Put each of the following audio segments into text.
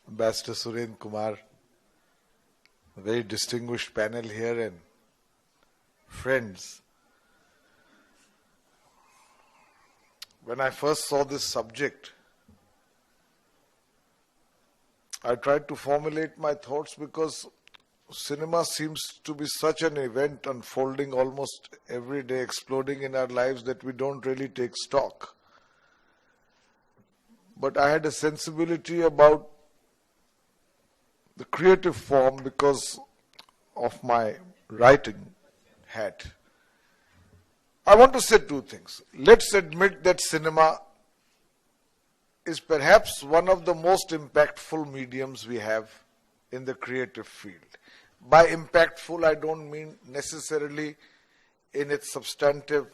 Ambassador Suren Kumar, a very distinguished panel here, and friends. When I first saw this subject, I tried to formulate my thoughts because cinema seems to be such an event unfolding almost every day, exploding in our lives, that we don't really take stock. But I had a sensibility about the creative form because of my writing hat. I want to say two things. Let's admit that cinema is perhaps one of the most impactful mediums we have in the creative field. By impactful, I don't mean necessarily in its substantive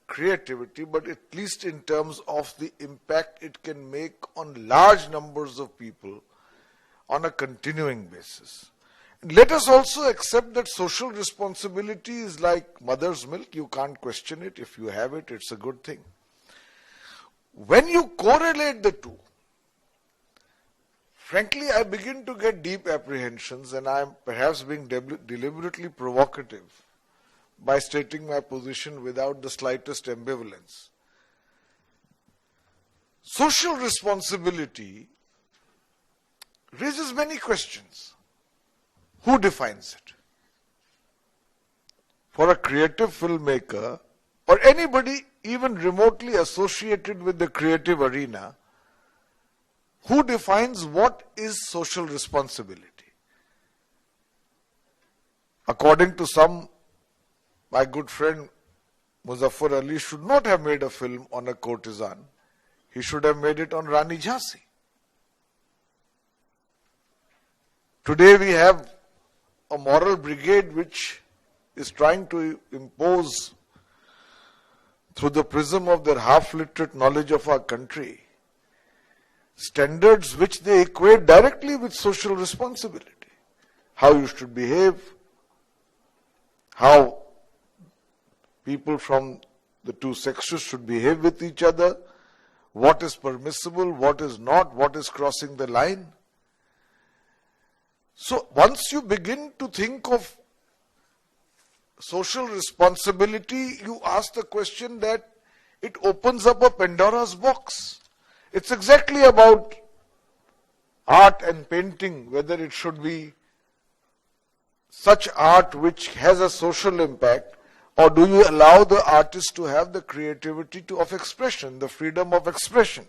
creativity, but at least in terms of the impact it can make on large numbers of people on a continuing basis. Let us also accept that social responsibility is like mother's milk. You can't question it. If you have it, it's a good thing. When you correlate the two, frankly, I begin to get deep apprehensions, and I'm perhaps being deliberately provocative by stating my position without the slightest ambivalence. Social responsibility raises many questions. Who defines it? For a creative filmmaker or anybody even remotely associated with the creative arena, who defines what is social responsibility? According to some, my good friend Muzaffar Ali should not have made a film on a courtesan. He should have made it on Rani Jhansi. Today we have a moral brigade which is trying to impose, through the prism of their half-literate knowledge of our country, standards which they equate directly with social responsibility. How you should behave, how people from the two sexes should behave with each other, what is permissible, what is not, what is crossing the line. So once you begin to think of social responsibility, you ask the question that it opens up a Pandora's box. It's exactly about art and painting, whether it should be such art which has a social impact, or do you allow the artist to have the creativity of expression, the freedom of expression?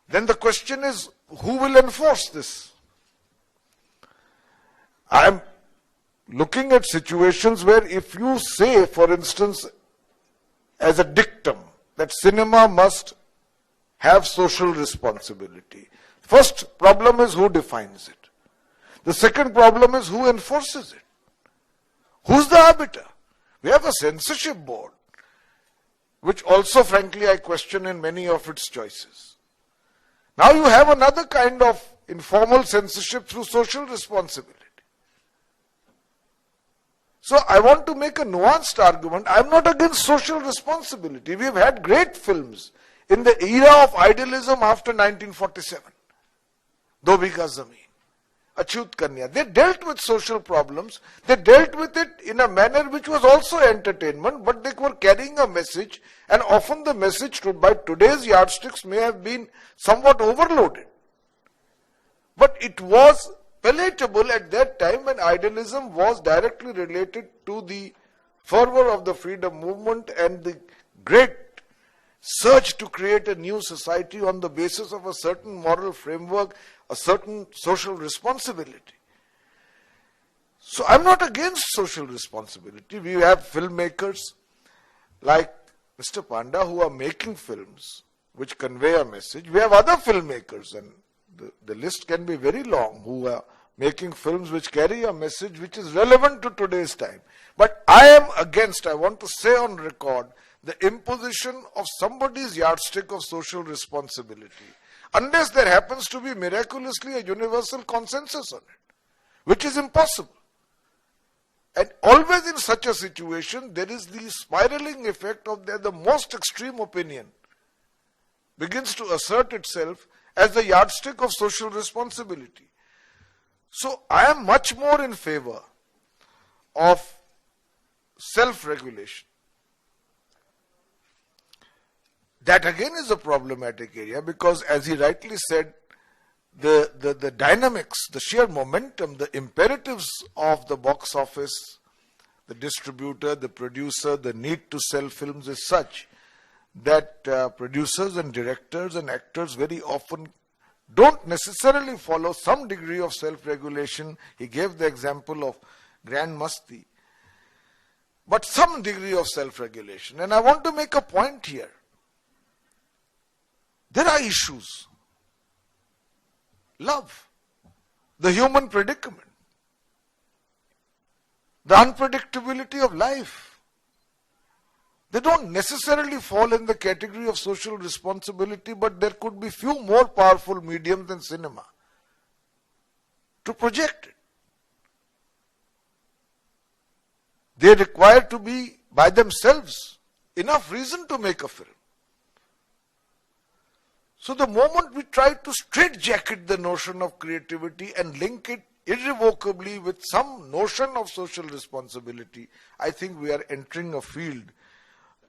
Then the question is, who will enforce this? I am looking at situations where if you say, for instance, as a dictum, that cinema must have social responsibility. First problem is who defines it. The second problem is who enforces it. Who's the arbiter? We have a censorship board, which also frankly I question in many of its choices. Now you have another kind of informal censorship through social responsibility. So I want to make a nuanced argument. I'm not against social responsibility. We've had great films in the era of idealism after 1947. Do Bigha Zameen, Achut Kanya. They dealt with social problems. They dealt with it in a manner which was also entertainment, but they were carrying a message, and often the message by today's yardsticks may have been somewhat overloaded. But it was palatable at that time when idealism was directly related to the fervor of the freedom movement and the great search to create a new society on the basis of a certain moral framework, a certain social responsibility. So I'm not against social responsibility. We have filmmakers like Mr. Panda who are making films which convey a message. We have other filmmakers, and the list can be very long, who are making films which carry a message which is relevant to today's time. But I am against, I want to say on record, the imposition of somebody's yardstick of social responsibility, unless there happens to be miraculously a universal consensus on it, which is impossible. And always in such a situation, there is the spiraling effect of the most extreme opinion begins to assert itself, as the yardstick of social responsibility. So I am much more in favor of self-regulation. That again is a problematic area, because as he rightly said, the dynamics, the sheer momentum, the imperatives of the box office, the distributor, the producer, the need to sell films is such that producers and directors and actors very often don't necessarily follow some degree of self-regulation. He gave the example of Grand Masti, but some degree of self-regulation. And I want to make a point here. There are issues. Love, the human predicament, the unpredictability of life. They don't necessarily fall in the category of social responsibility, but there could be few more powerful mediums than cinema to project it. They require to be by themselves enough reason to make a film. So the moment we try to straitjacket the notion of creativity and link it irrevocably with some notion of social responsibility, I think we are entering a field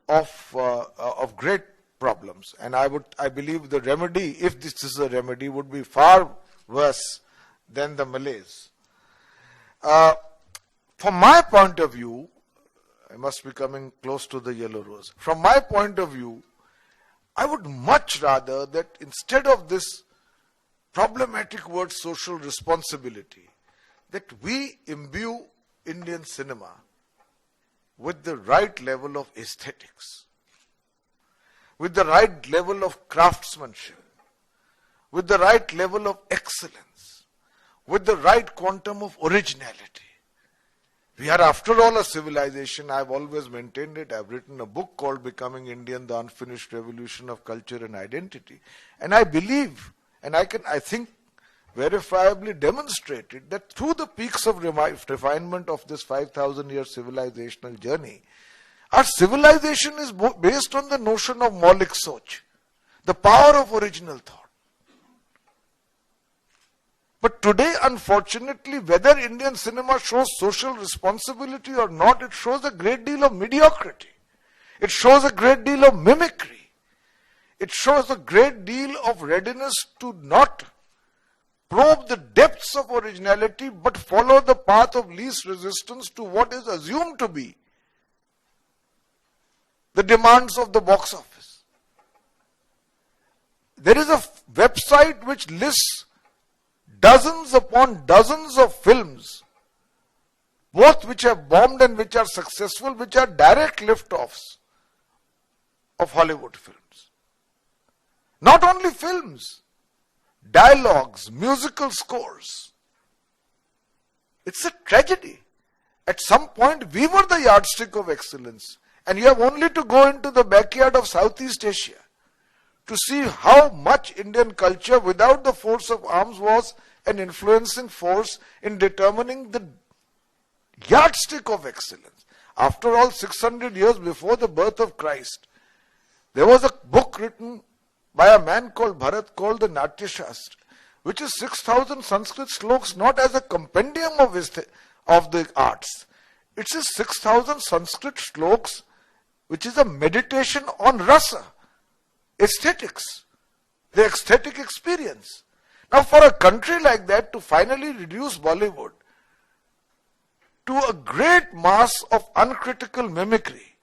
of great problems. And I believe the remedy, if this is a remedy, would be far worse than the malaise. From my point of view, I must be coming close to the yellow rose. From my point of view, I would much rather that instead of this problematic word social responsibility, that we imbue Indian cinema with the right level of aesthetics, with the right level of craftsmanship, with the right level of excellence, with the right quantum of originality. We are after all a civilization. I've always maintained it. I've written a book called Becoming Indian, The Unfinished Revolution of Culture and Identity. And I believe, and I think verifiably demonstrated, that through the peaks of refinement of this 5,000-year civilizational journey, our civilization is based on the notion of Maulik Soch, the power of original thought. But today, unfortunately, whether Indian cinema shows social responsibility or not, it shows a great deal of mediocrity. It shows a great deal of mimicry. It shows a great deal of readiness to not probe the depths of originality, but follow the path of least resistance to what is assumed to be the demands of the box office. There is a website which lists dozens upon dozens of films, both which have bombed and which are successful, which are direct lift-offs of Hollywood films. Not only films, dialogues, musical scores. It's a tragedy. At some point, we were the yardstick of excellence, and you have only to go into the backyard of Southeast Asia to see how much Indian culture without the force of arms was an influencing force in determining the yardstick of excellence. After all, 600 years before the birth of Christ, there was a book written by a man called Bharat called the Natya Shastra, which is 6,000 Sanskrit sloks, not as a compendium of the arts. It's a 6,000 Sanskrit sloks, which is a meditation on rasa, aesthetics, the aesthetic experience. Now, for a country like that to finally reduce Bollywood to a great mass of uncritical mimicry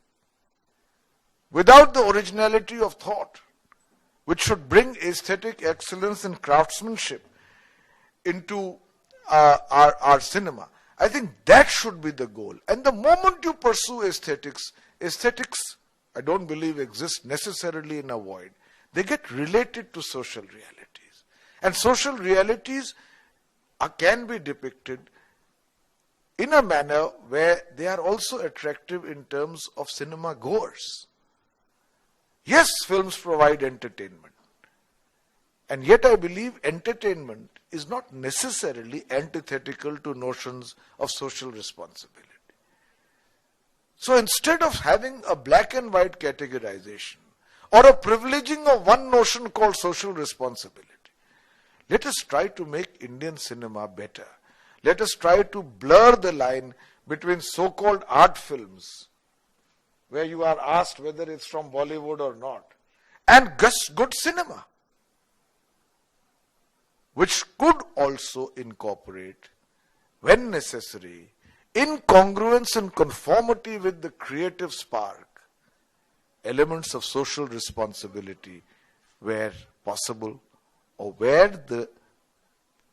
without the originality of thought, which should bring aesthetic excellence and craftsmanship into our cinema, I think that should be the goal. And the moment you pursue aesthetics, I don't believe exist necessarily in a void. They get related to social realities. And social realities can be depicted in a manner where they are also attractive in terms of cinema goers. Yes, films provide entertainment. And yet I believe entertainment is not necessarily antithetical to notions of social responsibility. So instead of having a black and white categorization or a privileging of one notion called social responsibility, Let us try to make Indian cinema better. Let us try to blur the line between so-called art films, where you are asked whether it's from Bollywood or not, and good cinema, which could also incorporate, when necessary, in congruence and conformity with the creative spark, elements of social responsibility where possible, or where the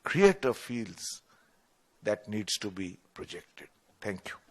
creator feels that needs to be projected. Thank you.